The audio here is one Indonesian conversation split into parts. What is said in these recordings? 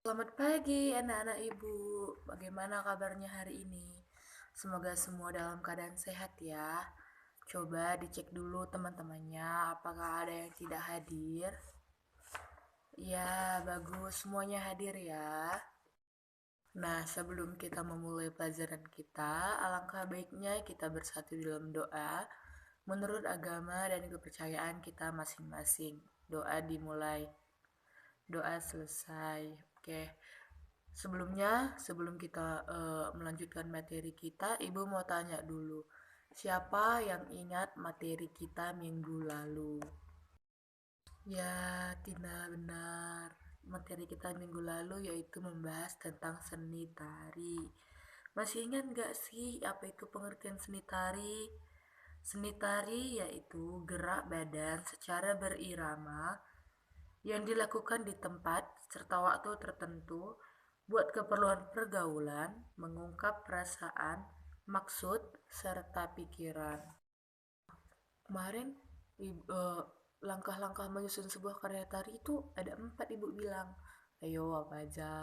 Selamat pagi anak-anak ibu, bagaimana kabarnya hari ini? Semoga semua dalam keadaan sehat ya. Coba dicek dulu teman-temannya, apakah ada yang tidak hadir? Ya, bagus, semuanya hadir ya. Nah, sebelum kita memulai pelajaran kita, alangkah baiknya kita bersatu dalam doa menurut agama dan kepercayaan kita masing-masing. Doa dimulai, doa selesai. Oke. Sebelum kita melanjutkan materi kita, Ibu mau tanya dulu. Siapa yang ingat materi kita minggu lalu? Ya, Tina benar. Materi kita minggu lalu yaitu membahas tentang seni tari. Masih ingat nggak sih apa itu pengertian seni tari? Seni tari yaitu gerak badan secara berirama yang dilakukan di tempat serta waktu tertentu buat keperluan pergaulan, mengungkap perasaan, maksud, serta pikiran. Kemarin langkah-langkah menyusun sebuah karya tari itu ada 4 ibu bilang. Ayo apa aja?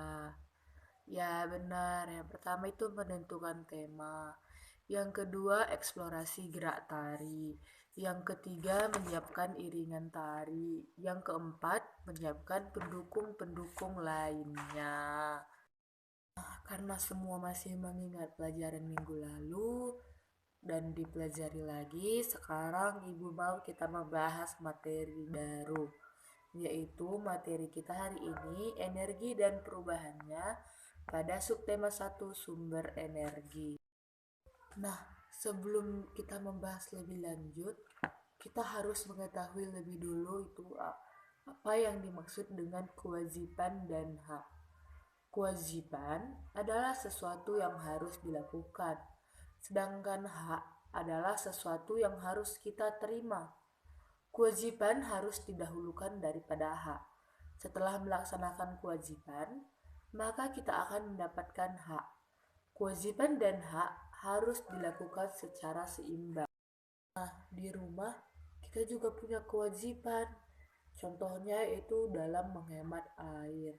Ya benar, yang pertama itu menentukan tema. Yang kedua eksplorasi gerak tari. Yang ketiga menyiapkan iringan tari. Yang keempat menyiapkan pendukung-pendukung lainnya. Karena semua masih mengingat pelajaran minggu lalu dan dipelajari lagi, sekarang Ibu mau kita membahas materi baru, yaitu materi kita hari ini energi dan perubahannya pada subtema 1 sumber energi. Nah, sebelum kita membahas lebih lanjut, kita harus mengetahui lebih dulu itu apa yang dimaksud dengan kewajiban dan hak. Kewajiban adalah sesuatu yang harus dilakukan, sedangkan hak adalah sesuatu yang harus kita terima. Kewajiban harus didahulukan daripada hak. Setelah melaksanakan kewajiban, maka kita akan mendapatkan hak. Kewajiban dan hak harus dilakukan secara seimbang. Nah, di rumah kita juga punya kewajiban. Contohnya itu dalam menghemat air.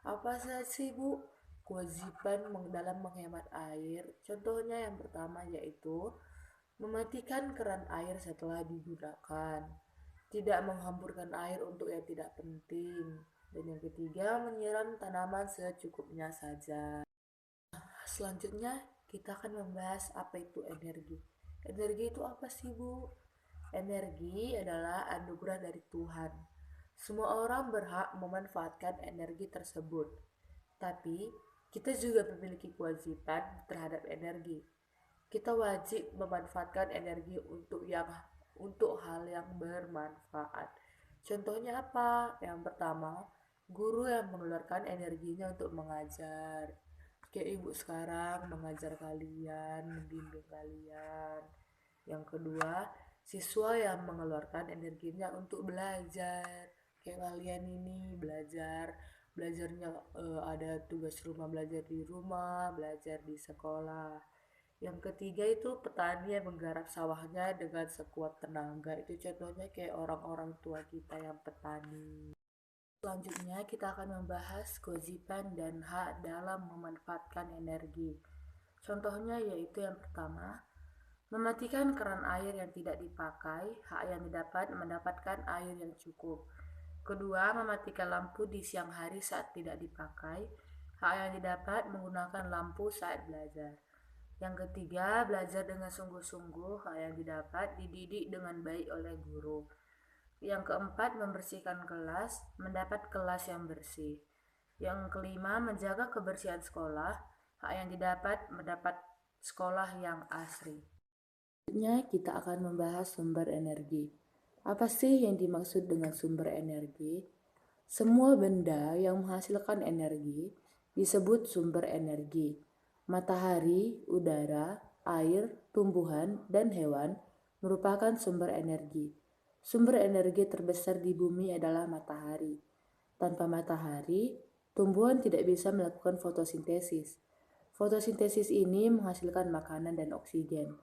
Apa saja sih Bu kewajiban dalam menghemat air? Contohnya yang pertama yaitu mematikan keran air setelah digunakan, tidak menghamburkan air untuk yang tidak penting, dan yang ketiga menyiram tanaman secukupnya saja. Selanjutnya kita akan membahas apa itu energi. Energi itu apa sih Bu? Energi adalah anugerah dari Tuhan. Semua orang berhak memanfaatkan energi tersebut. Tapi kita juga memiliki kewajiban terhadap energi. Kita wajib memanfaatkan energi untuk hal yang bermanfaat. Contohnya apa? Yang pertama, guru yang mengeluarkan energinya untuk mengajar. Kayak ibu sekarang mengajar kalian, membimbing kalian. Yang kedua, siswa yang mengeluarkan energinya untuk belajar. Kayak kalian ini belajarnya ada tugas rumah, belajar di rumah, belajar di sekolah. Yang ketiga itu petani yang menggarap sawahnya dengan sekuat tenaga. Itu contohnya kayak orang-orang tua kita yang petani. Selanjutnya kita akan membahas kewajiban dan hak dalam memanfaatkan energi. Contohnya yaitu yang pertama, mematikan keran air yang tidak dipakai, hak yang didapat mendapatkan air yang cukup. Kedua, mematikan lampu di siang hari saat tidak dipakai, hak yang didapat menggunakan lampu saat belajar. Yang ketiga, belajar dengan sungguh-sungguh, hak yang didapat dididik dengan baik oleh guru. Yang keempat, membersihkan kelas, mendapat kelas yang bersih. Yang kelima, menjaga kebersihan sekolah, hak yang didapat mendapat sekolah yang asri. Selanjutnya kita akan membahas sumber energi. Apa sih yang dimaksud dengan sumber energi? Semua benda yang menghasilkan energi disebut sumber energi. Matahari, udara, air, tumbuhan, dan hewan merupakan sumber energi. Sumber energi terbesar di bumi adalah matahari. Tanpa matahari, tumbuhan tidak bisa melakukan fotosintesis. Fotosintesis ini menghasilkan makanan dan oksigen.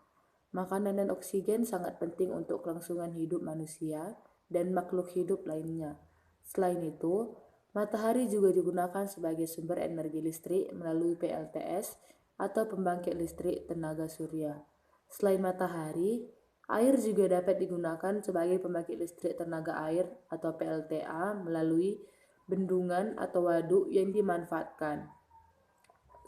Makanan dan oksigen sangat penting untuk kelangsungan hidup manusia dan makhluk hidup lainnya. Selain itu, Matahari juga digunakan sebagai sumber energi listrik melalui PLTS atau pembangkit listrik tenaga surya. Selain matahari, air juga dapat digunakan sebagai pembangkit listrik tenaga air atau PLTA melalui bendungan atau waduk yang dimanfaatkan.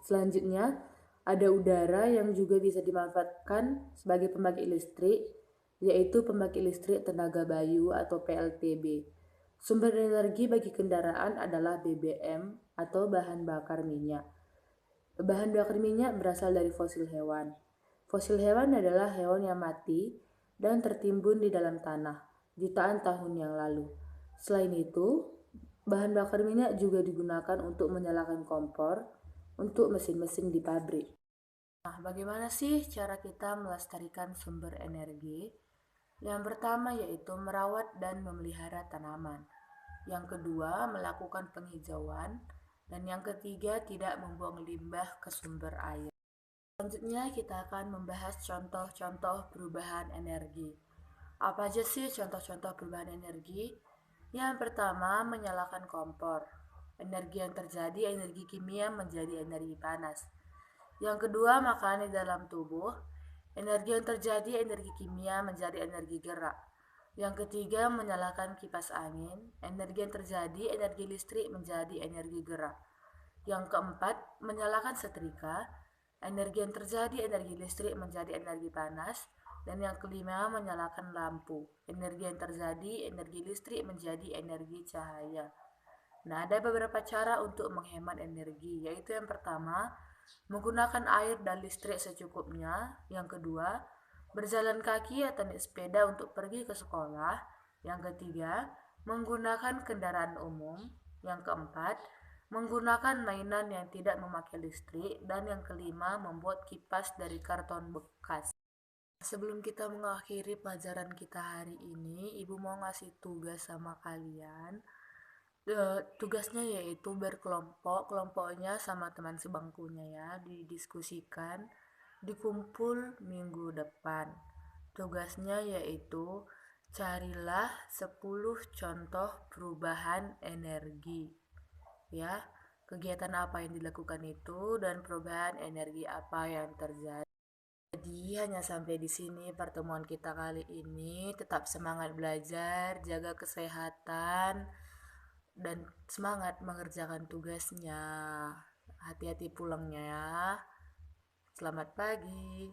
Selanjutnya, ada udara yang juga bisa dimanfaatkan sebagai pembangkit listrik, yaitu pembangkit listrik tenaga bayu atau PLTB. Sumber energi bagi kendaraan adalah BBM atau bahan bakar minyak. Bahan bakar minyak berasal dari fosil hewan. Fosil hewan adalah hewan yang mati dan tertimbun di dalam tanah jutaan tahun yang lalu. Selain itu, bahan bakar minyak juga digunakan untuk menyalakan kompor untuk mesin-mesin di pabrik. Nah, bagaimana sih cara kita melestarikan sumber energi? Yang pertama yaitu merawat dan memelihara tanaman. Yang kedua, melakukan penghijauan. Dan yang ketiga, tidak membuang limbah ke sumber air. Selanjutnya, kita akan membahas contoh-contoh perubahan energi. Apa aja sih contoh-contoh perubahan energi? Yang pertama, menyalakan kompor. Energi yang terjadi, energi kimia menjadi energi panas. Yang kedua, makanan di dalam tubuh. Energi yang terjadi, energi kimia menjadi energi gerak. Yang ketiga, menyalakan kipas angin. Energi yang terjadi, energi listrik menjadi energi gerak. Yang keempat, menyalakan setrika. Energi yang terjadi, energi listrik menjadi energi panas. Dan yang kelima, menyalakan lampu. Energi yang terjadi, energi listrik menjadi energi cahaya. Nah, ada beberapa cara untuk menghemat energi, yaitu yang pertama, menggunakan air dan listrik secukupnya. Yang kedua, berjalan kaki atau naik sepeda untuk pergi ke sekolah. Yang ketiga, menggunakan kendaraan umum. Yang keempat, menggunakan mainan yang tidak memakai listrik. Dan yang kelima, membuat kipas dari karton bekas. Sebelum kita mengakhiri pelajaran kita hari ini, Ibu mau ngasih tugas sama kalian. Tugasnya yaitu berkelompok, kelompoknya sama teman sebangkunya ya, didiskusikan, dikumpul minggu depan. Tugasnya yaitu carilah 10 contoh perubahan energi. Ya, kegiatan apa yang dilakukan itu dan perubahan energi apa yang terjadi. Jadi hanya sampai di sini pertemuan kita kali ini. Tetap semangat belajar, jaga kesehatan, dan semangat mengerjakan tugasnya. Hati-hati pulangnya ya. Selamat pagi.